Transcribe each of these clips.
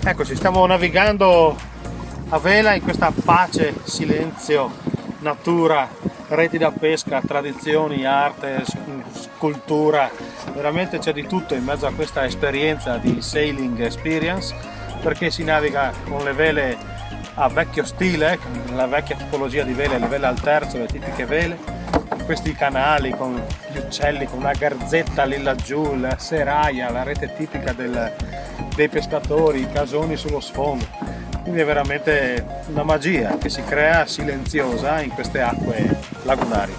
Eccoci, stiamo navigando a vela in questa pace, silenzio, natura, reti da pesca, tradizioni, arte, cultura. Veramente c'è di tutto in mezzo a questa esperienza di sailing experience, perché si naviga con le vele a vecchio stile, con la vecchia tipologia di vele, le vele al terzo, le tipiche vele, questi canali con gli uccelli, con una garzetta lì laggiù, la seraia, la rete tipica dei pescatori, i casoni sullo sfondo. Quindi è veramente una magia che si crea silenziosa in queste acque lagunari.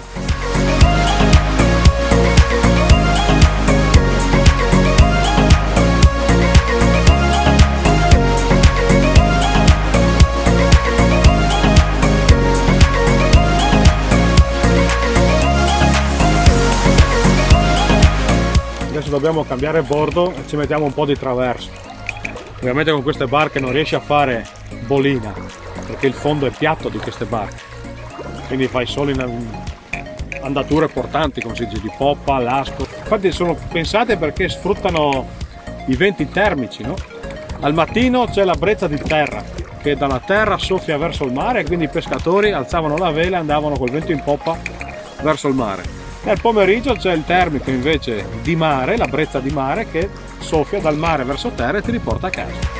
Adesso dobbiamo cambiare bordo e ci mettiamo un po' di traverso. Ovviamente con queste barche non riesci a fare bolina perché il fondo è piatto di queste barche, quindi fai solo in andature portanti, come si dice, di poppa, lasco. Infatti sono pensate perché sfruttano i venti termici, no? Al mattino c'è la brezza di terra che dalla terra soffia verso il mare, e quindi i pescatori alzavano la vela e andavano col vento in poppa verso il mare. E al pomeriggio c'è il termico invece di mare, la brezza di mare che soffia dal mare verso terra e ti riporta a casa.